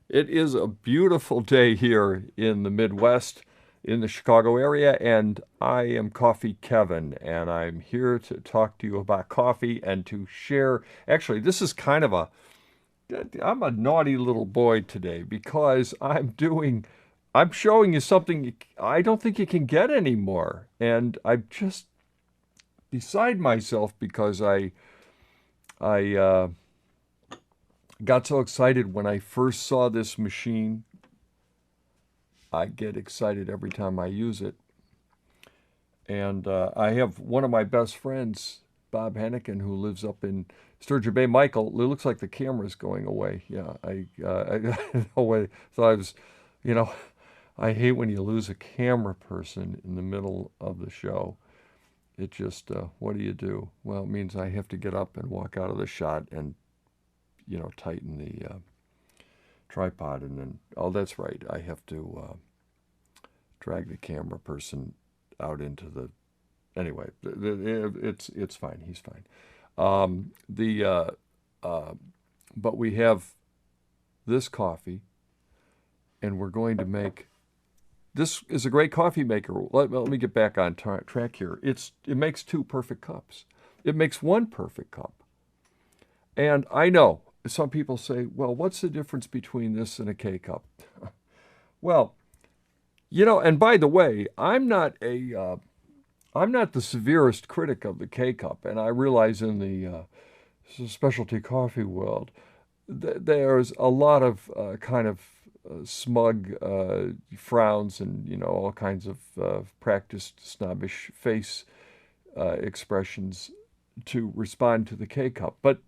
It is a beautiful day here in the Midwest, in the Chicago area, and I am Coffee Kevin, and I'm here to talk to you about coffee and to share. Actually, this is kind of I'm a naughty little boy today because I'm showing you something I don't think you can get anymore. And I'm just beside myself because I got so excited when I first saw this machine. I get excited every time I use it. And I have one of my best friends, Bob Hennigan, who lives up in Sturgeon Bay. Michael, it looks like the camera's going away. Yeah, I no way. So I was, you know, I hate when you lose a camera person in the middle of the show. It just, what do you do? Well, it means I have to get up and walk out of the shot and, tighten the tripod. And then, oh, that's right. I have to drag the camera person out into the anyway. It's fine. He's fine. The but we have this coffee, and we're going to make. This is a great coffee maker. Let me get back on track here. It makes two perfect cups. It makes one perfect cup. And I know some people say, well, what's the difference between this and a K cup? Well, and by the way, I'm not the severest critic of the K cup, and I realize in the specialty coffee world, there's a lot of kind of smug frowns and all kinds of practiced snobbish face expressions to respond to the K cup, but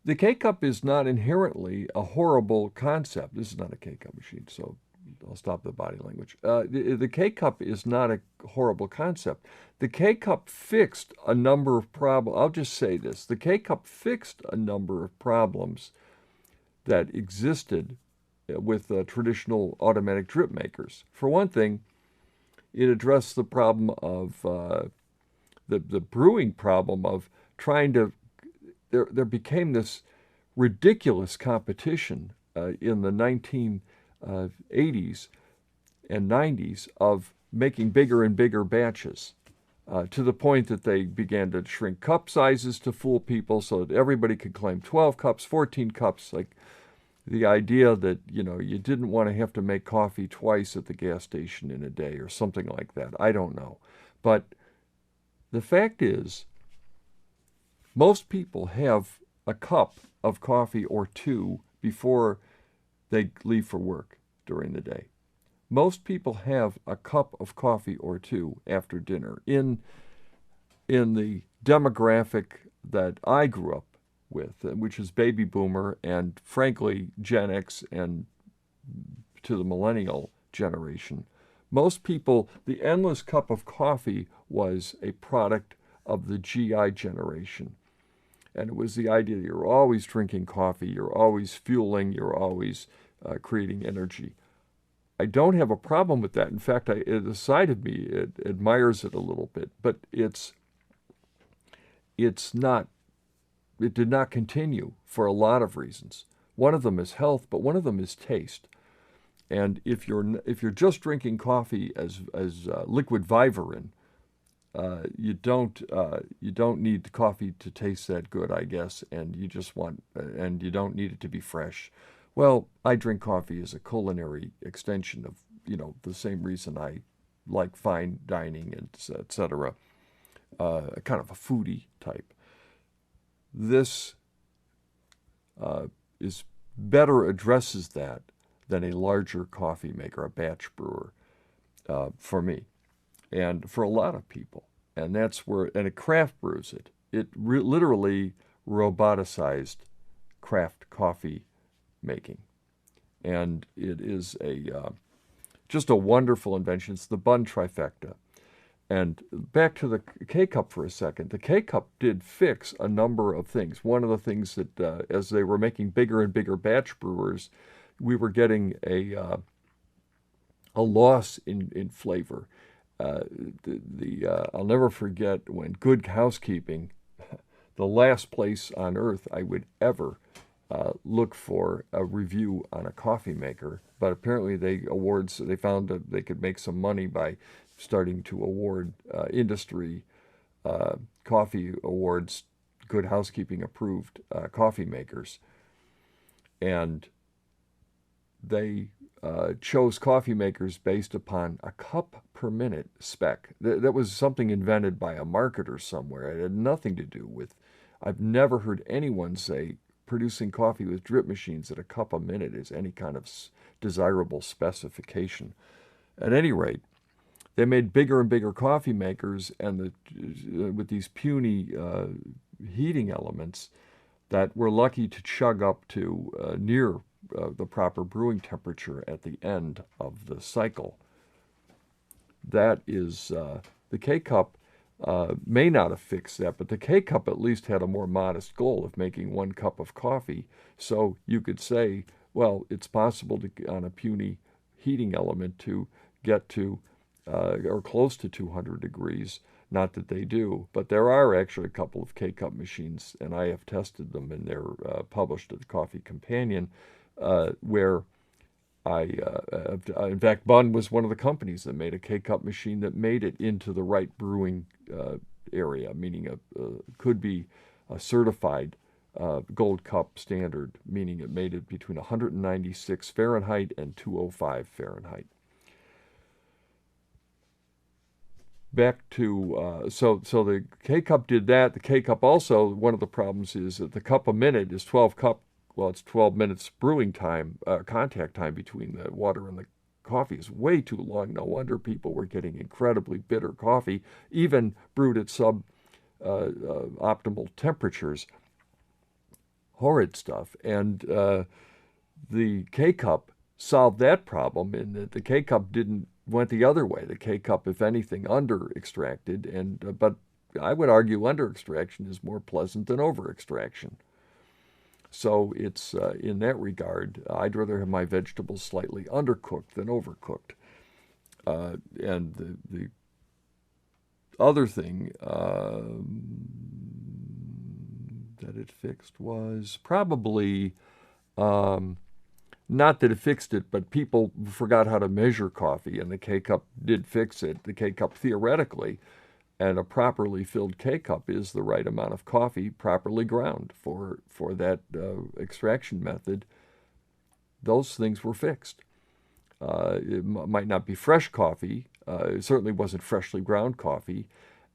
the K cup is not inherently a horrible concept. This is not a K cup machine, so I'll stop the body language. The K cup is not a horrible concept. The K cup fixed a number of problems. I'll just say this. The K cup fixed a number of problems that existed with traditional automatic drip makers. For one thing, it addressed the problem of the brewing problem of trying to. There became this ridiculous competition in the 1980s and 90s of making bigger and bigger batches to the point that they began to shrink cup sizes to fool people so that everybody could claim 12 cups, 14 cups, like the idea that, you didn't want to have to make coffee twice at the gas station in a day or something like that. I don't know. But the fact is, most people have a cup of coffee or two before they leave for work during the day. Most people have a cup of coffee or two after dinner. In the demographic that I grew up with, which is baby boomer and frankly Gen X and to the millennial generation, most people, the endless cup of coffee was a product of the GI generation. And it was the idea that you're always drinking coffee, you're always fueling, you're always creating energy. I don't have a problem with that. In fact, the side of me it admires it a little bit, but it's not. It did not continue for a lot of reasons. One of them is health, but one of them is taste. And if you're just drinking coffee as liquid Vivarin, you don't need the coffee to taste that good, I guess, and you don't need it to be fresh. Well, I drink coffee as a culinary extension of, the same reason I like fine dining and etc. Kind of a foodie type. This is better addresses that than a larger coffee maker, a batch brewer, for me and for a lot of people. And that's where, and it craft brews it. It literally roboticized craft coffee making. And it is just a wonderful invention. It's the Bunn Trifecta. And back to the K-Cup for a second. The K-Cup did fix a number of things. One of the things that, as they were making bigger and bigger batch brewers, we were getting a loss in flavor. I'll never forget when Good Housekeeping, the last place on earth I would ever look for a review on a coffee maker, but apparently they found that they could make some money by starting to award industry coffee awards, Good Housekeeping approved coffee makers. And they chose coffee makers based upon a cup per minute spec. That was something invented by a marketer somewhere. It had nothing to do with, I've never heard anyone say producing coffee with drip machines at a cup a minute is any kind of desirable specification. At any rate, they made bigger and bigger coffee makers, and with these puny heating elements that were lucky to chug up to near the proper brewing temperature at the end of the cycle. That is, the K-Cup may not have fixed that, but the K-Cup at least had a more modest goal of making 1 cup of coffee. So you could say, well, it's possible to, on a puny heating element, to get to or close to 200 degrees. Not that they do, but there are actually a couple of K-Cup machines, and I have tested them, and they're published at the Coffee Companion, where in fact, Bunn was one of the companies that made a K-Cup machine that made it into the right brewing area, meaning could be a certified gold cup standard, meaning it made it between 196 Fahrenheit and 205 Fahrenheit. Back to, so the K-Cup did that. The K-Cup also, one of the problems is that the cup a minute is 12 it's 12 minutes brewing time, contact time between the water and the coffee is way too long. No wonder people were getting incredibly bitter coffee, even brewed at optimal temperatures. Horrid stuff. And the K-Cup solved that problem in that the K-Cup went the other way. The K-Cup, if anything, under-extracted, but I would argue under-extraction is more pleasant than over-extraction. So it's, in that regard, I'd rather have my vegetables slightly undercooked than overcooked. And the other thing that it fixed was probably, not that it fixed it, but people forgot how to measure coffee, and the K-Cup did fix it. The K-Cup, theoretically, and a properly filled K-Cup is the right amount of coffee properly ground for that extraction method. Those things were fixed. It might not be fresh coffee. It certainly wasn't freshly ground coffee,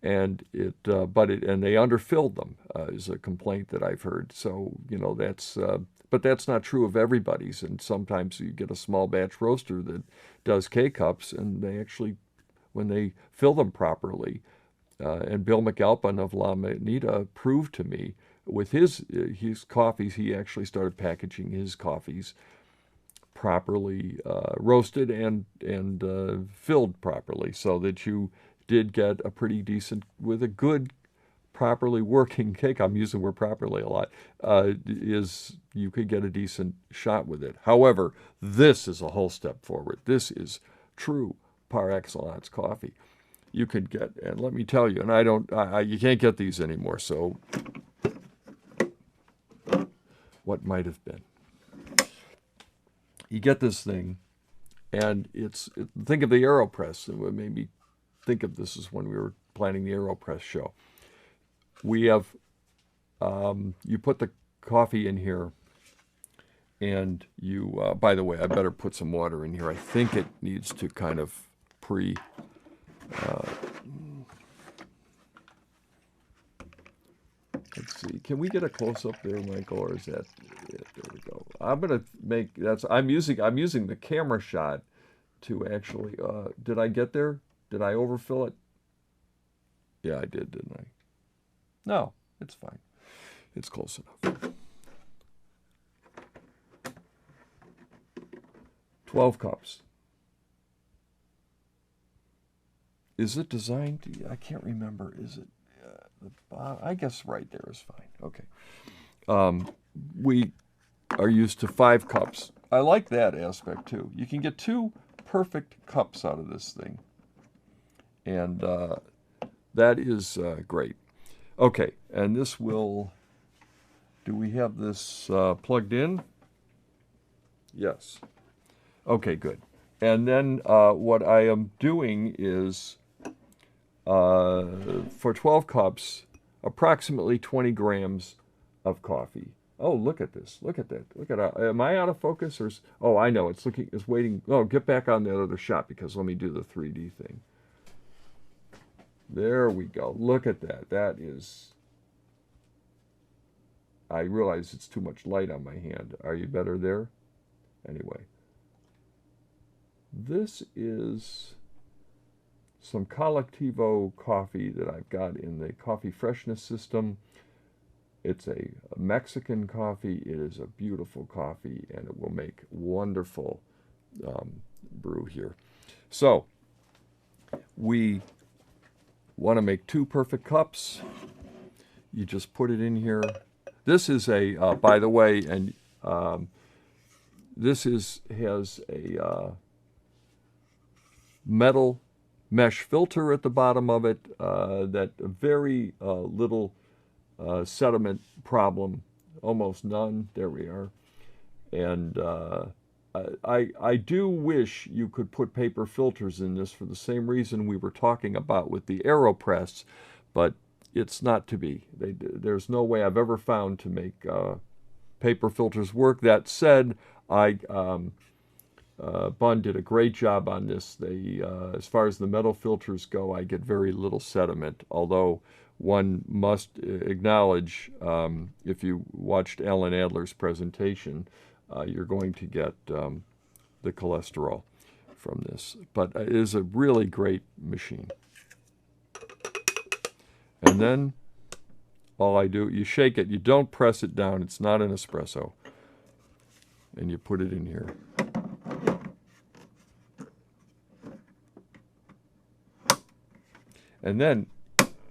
and and they underfilled them is a complaint that I've heard. So but that's not true of everybody's. And sometimes you get a small batch roaster that does K-Cups, and they actually, when they fill them properly, and Bill McAlpin of La Manita proved to me with his coffees, he actually started packaging his coffees properly roasted and filled properly, so that you did get a pretty decent, with a good, properly working cake, I'm using the word properly a lot, you could get a decent shot with it. However, this is a whole step forward. This is true par excellence coffee. You could get, and let me tell you, and you can't get these anymore, so what might have been. You get this thing, and think of the AeroPress. It made me think of this as when we were planning the AeroPress show. We have, you put the coffee in here, and you, by the way, I better put some water in here. I think it needs to kind of let's see. Can we get a close up there, Michael, or is that it? There we go. I'm gonna make I'm using the camera shot to actually. Did I get there? Did I overfill it? Yeah, I did, didn't I? No, it's fine. It's close enough. 12 cups. Is it designed to, I can't remember, is it, I guess right there is fine, okay. We are used to 5 cups. I like that aspect too. You can get 2 perfect cups out of this thing. And that is great. Okay, and this will Do we have this plugged in? Yes. Okay, good. And then what I am doing is, for 12 cups, approximately 20 grams of coffee. Oh, look at this. Look at that. Look at that. Am I out of focus? Oh, I know. It's waiting. Oh, get back on that other shot because let me do the 3D thing. There we go. Look at that. That is... I realize it's too much light on my hand. Are you better there? Anyway. This is some Collectivo coffee that I've got in the coffee freshness system. It's a Mexican coffee. It is a beautiful coffee, and it will make wonderful brew here. So, we want to make 2 perfect cups. You just put it in here. This is a, by the way, and this has a metal mesh filter at the bottom of it, that very little sediment problem, almost none. There we are. And I do wish you could put paper filters in this for the same reason we were talking about with the AeroPress, but it's not to be. There's no way I've ever found to make paper filters work. That said, Bunn did a great job on this. They, as far as the metal filters go, I get very little sediment, although one must acknowledge, if you watched Alan Adler's presentation, you're going to get the cholesterol from this. But it is a really great machine. And then all I do, you shake it. You don't press it down. It's not an espresso. And you put it in here. And then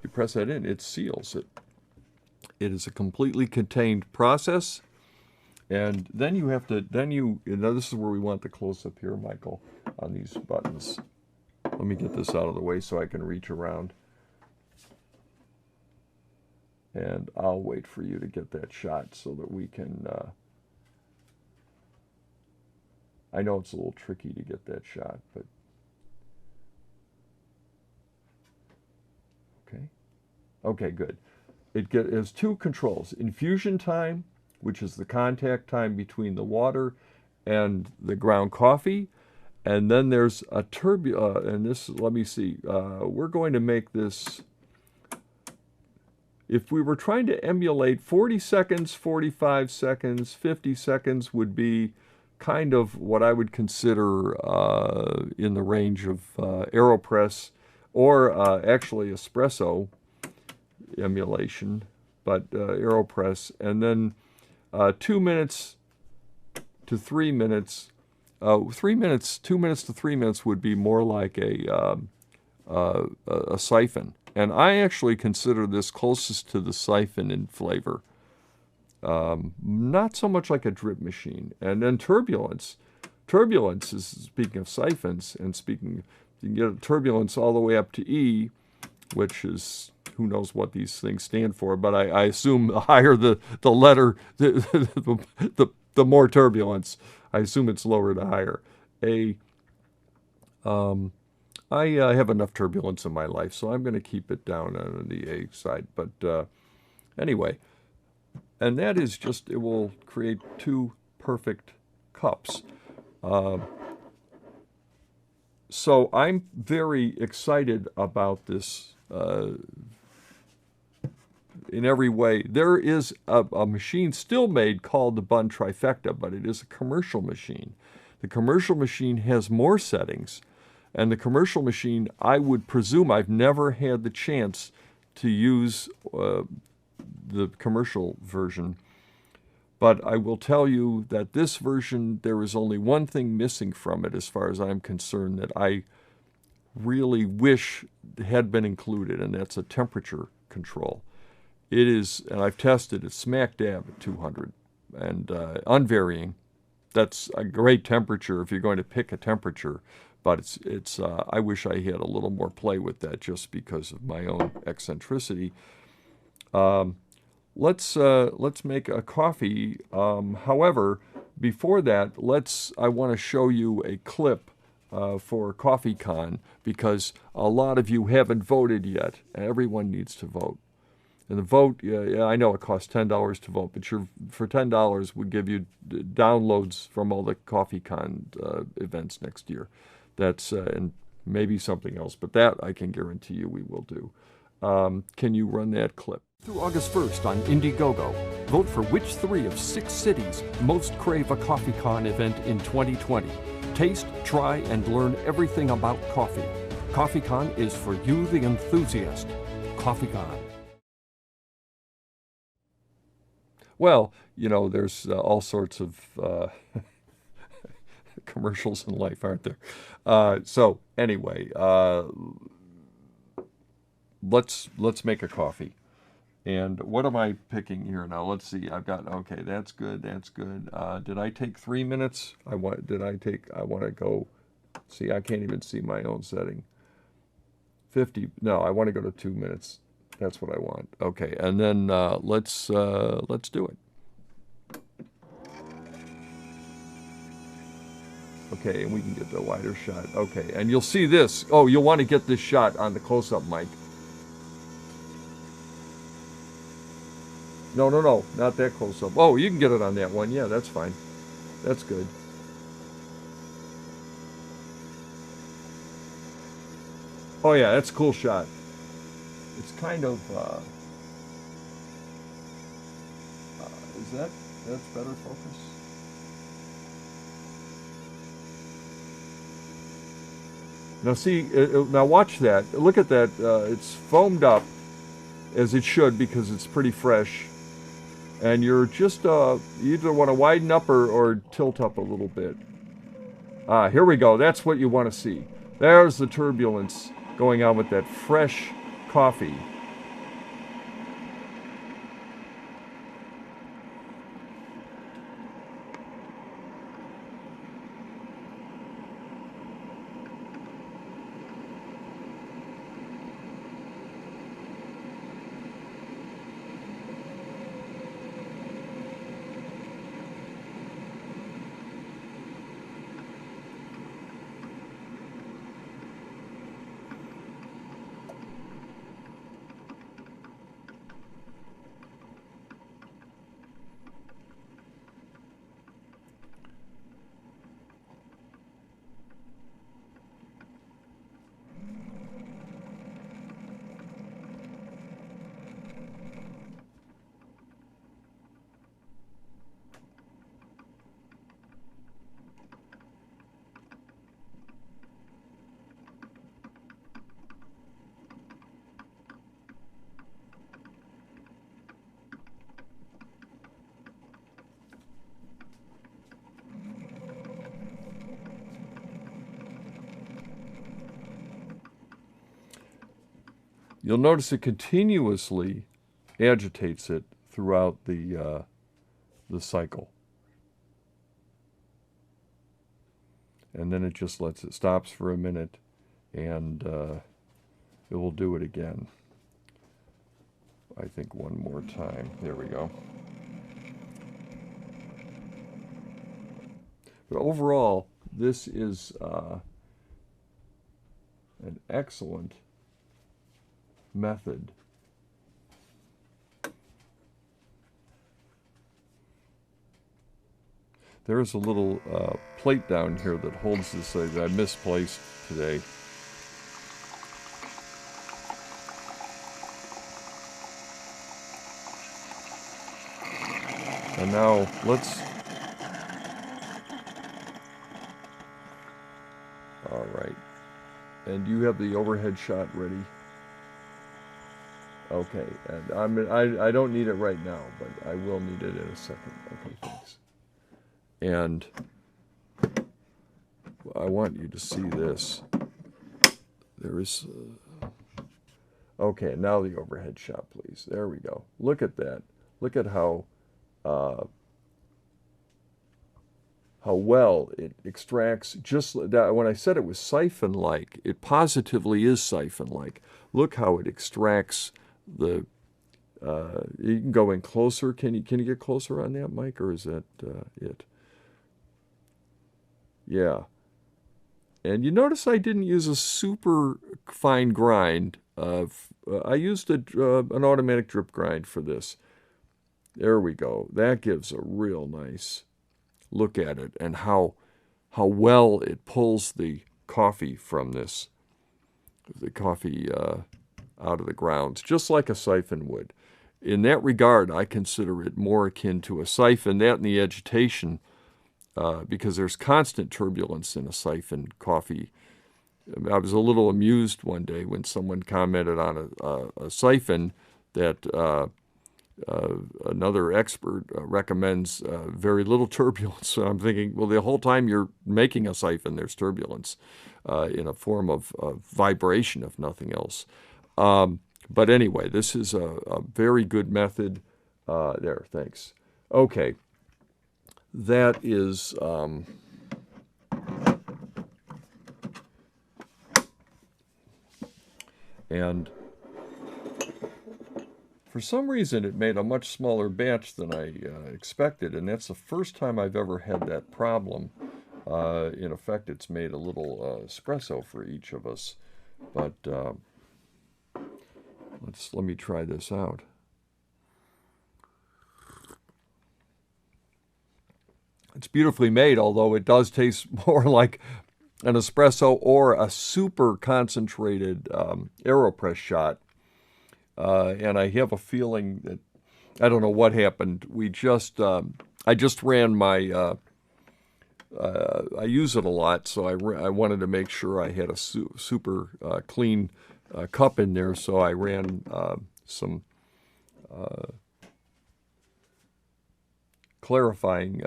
you press that in. It seals it. It is a completely contained process. And then you have to, this is where we want the close-up here, Michael, on these buttons. Let me get this out of the way so I can reach around. And I'll wait for you to get that shot so that we can, I know it's a little tricky to get that shot, but okay. Okay, good. It has 2 controls. Infusion time, which is the contact time between the water and the ground coffee. And then there's a and this, let me see, we're going to make this, if we were trying to emulate 40 seconds, 45 seconds, 50 seconds would be kind of what I would consider in the range of AeroPress or actually espresso emulation, but AeroPress. And then 2 minutes to 3 minutes, 2 minutes to 3 minutes would be more like a siphon. And I actually consider this closest to the siphon in flavor. Not so much like a drip machine. And then turbulence. Turbulence is, speaking of siphons, and you can get turbulence all the way up to E, which is, who knows what these things stand for, but I assume the higher the letter, the more turbulence. I assume it's lower to higher. I have enough turbulence in my life, so I'm going to keep it down on the A side. But anyway, and that is just, it will create 2 perfect cups. So I'm very excited about this in every way. There is a machine still made called the Bunn Trifecta, but it is a commercial machine. The commercial machine has more settings. And the commercial machine, I would presume, I've never had the chance to use the commercial version. But I will tell you that this version, there is only one thing missing from it as far as I'm concerned that I really wish had been included, and that's a temperature control. It is, and I've tested it, smack dab at 200 and unvarying. That's a great temperature if you're going to pick a temperature. But I wish I had a little more play with that just because of my own eccentricity. let's make a coffee. However, before that, I want to show you a clip for CoffeeCon because a lot of you haven't voted yet. Everyone needs to vote. And the vote, yeah, I know it costs $10 to vote, but for $10 we give you downloads from all the CoffeeCon events next year. That's and maybe something else, but that I can guarantee you we will do. Can you run that clip? Through August 1st on Indiegogo, vote for which 3 of 6 cities most crave a CoffeeCon event in 2020. Taste, try, and learn everything about coffee. CoffeeCon is for you, the enthusiast. CoffeeCon. Well, you know, there's all sorts of commercials in life, aren't there? So anyway, let's make a coffee. And what am I picking here now? Let's see. I've got, okay, that's good. That's good. Did I take 3 minutes? I want to go, see, I can't even see my own setting. 50, no, I want to go to 2 minutes. That's what I want. Okay, and then let's do it. Okay, and we can get the wider shot. Okay, and you'll see this. Oh, you'll want to get this shot on the close-up mic. No, not that close-up. Oh, you can get it on that one. Yeah, that's fine. That's good. Oh yeah, that's a cool shot. It's kind of, that's better focus? Now see, now watch that. Look at that. It's foamed up, as it should, because it's pretty fresh. And you're just, you either want to widen up or tilt up a little bit. Here we go. That's what you want to see. There's the turbulence going on with that fresh coffee. You'll notice it continuously agitates it throughout the cycle. And then it just stops for a minute, and it will do it again. I think one more time. There we go. But overall, this is an excellent method. There's a little plate down here that holds this that I misplaced today. And now let's, all right. And you have the overhead shot ready? Okay, and I don't need it right now, but I will need it in a second. Okay, thanks. And I want you to see this. There is, okay, now the overhead shot, please. There we go. Look at that. Look at how well it extracts. Just that, when I said it was siphon-like, it positively is siphon-like. Look how it extracts the You can go in closer. Can you get closer on that, Mike, or is that it? Yeah. And you notice I didn't use a super fine grind. I used an automatic drip grind for this. There we go. That gives a real nice look at it and how well it pulls the coffee from the coffee out of the grounds, just like a siphon would. In that regard, I consider it more akin to a siphon, that and the agitation, because there's constant turbulence in a siphon coffee. I was a little amused one day when someone commented on a siphon that another expert recommends very little turbulence. So I'm thinking, well, the whole time you're making a siphon, there's turbulence in a form of vibration, if nothing else. But anyway, this is a very good method. There, thanks. Okay, that is... and for some reason, it made a much smaller batch than I expected, and that's the first time I've ever had that problem. In effect, it's made a little espresso for each of us. But let me try this out. It's beautifully made, although it does taste more like an espresso or a super concentrated AeroPress shot. And I have a feeling that, I don't know what happened. I just ran my, I use it a lot, so I wanted to make sure I had a super clean cup in there, so I ran some clarifying,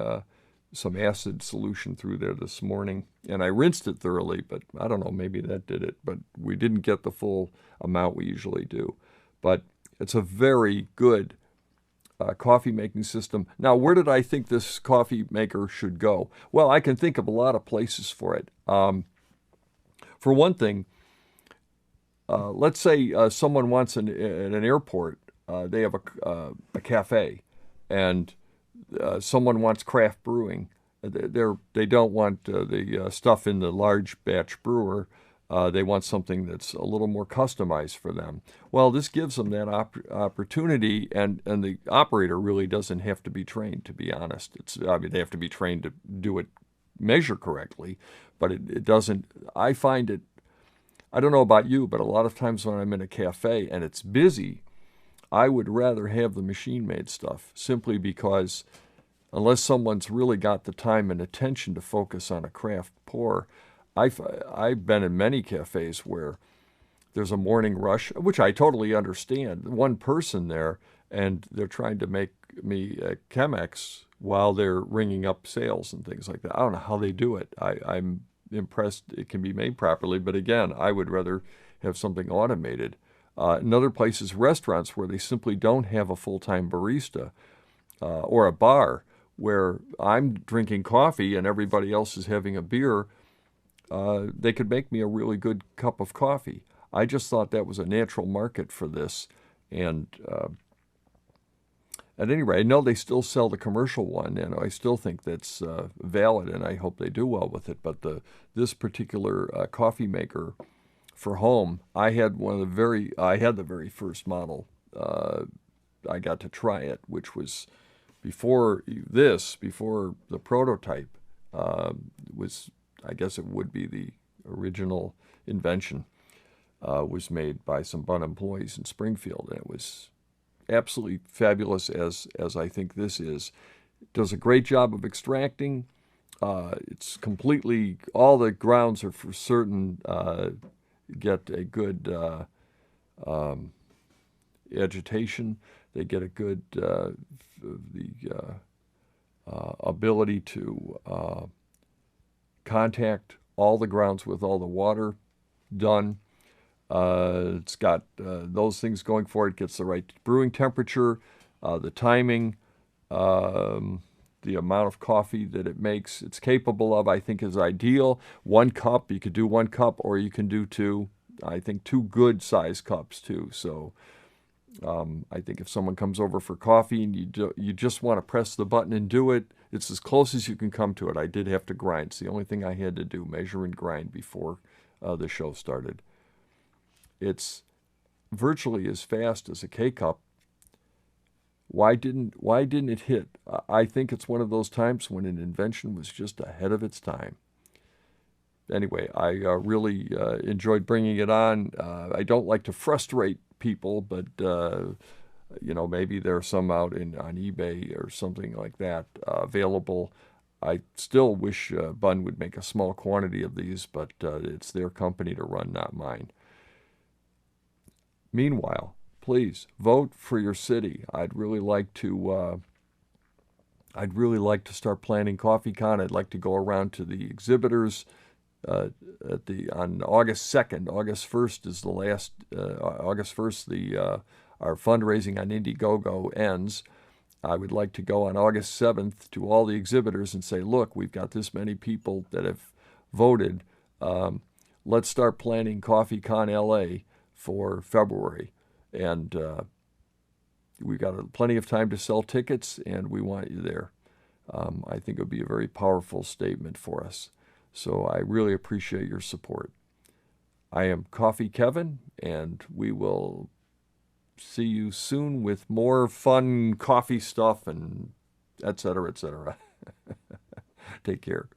some acid solution through there this morning, and I rinsed it thoroughly, but I don't know, maybe that did it, but we didn't get the full amount we usually do. But it's a very good coffee making system. Now, where did I think this coffee maker should go? Well, I can think of a lot of places for it. For one thing, let's say someone wants at an airport, they have a cafe, and someone wants craft brewing. They don't want the stuff in the large batch brewer. They want something that's a little more customized for them. Well, this gives them that opportunity, and the operator really doesn't have to be trained, to be honest. I mean, they have to be trained to do it, measure correctly, but it doesn't. I find it, I don't know about you, but a lot of times when I'm in a cafe and it's busy, I would rather have the machine-made stuff, simply because unless someone's really got the time and attention to focus on a craft pour, I've been in many cafes where there's a morning rush, which I totally understand. One person there, and they're trying to make me a Chemex while they're ringing up sales and things like that. I don't know how they do it. I'm impressed it can be made properly, but again, I would rather have something automated. In other places, restaurants where they simply don't have a full-time barista, or a bar where I'm drinking coffee and everybody else is having a beer, they could make me a really good cup of coffee. I just thought that was a natural market for this. And at any rate, I know they still sell the commercial one, and I still think that's valid, and I hope they do well with it. But this particular coffee maker for home, I had the very first model. I got to try it, which was before the prototype was, I guess it would be the original invention, was made by some Bunn employees in Springfield, and it was absolutely fabulous, as I think this is. It does a great job of extracting. It's completely, all the grounds are for certain, get a good agitation. They get a good ability to contact all the grounds with all the water done. It's got those things going for it. Gets the right brewing temperature, the timing, the amount of coffee that it makes. It's capable of, I think, is ideal. 1 cup, you could do 1 cup, or you can do 2. I think 2 good size cups too. So I think if someone comes over for coffee and you just want to press the button and do it, it's as close as you can come to it. I did have to grind. It's the only thing I had to do, measure and grind before the show started. It's virtually as fast as a K-Cup. Why didn't it hit? I think it's one of those times when an invention was just ahead of its time. Anyway, I really enjoyed bringing it on. I don't like to frustrate people, but maybe there are some out on eBay or something like that available. I still wish Bunn would make a small quantity of these, but it's their company to run, not mine. Meanwhile, please vote for your city. I'd really like to start planning CoffeeCon. I'd like to go around to the exhibitors on August 2nd. August 1st is the last. August 1st, our fundraising on Indiegogo ends. I would like to go on August 7th to all the exhibitors and say, look, we've got this many people that have voted. Let's start planning CoffeeCon LA for February. And we've got plenty of time to sell tickets, and we want you there. I think it would be a very powerful statement for us. So I really appreciate your support. I am Coffee Kevin, and we will see you soon with more fun coffee stuff and et cetera, et cetera. Take care.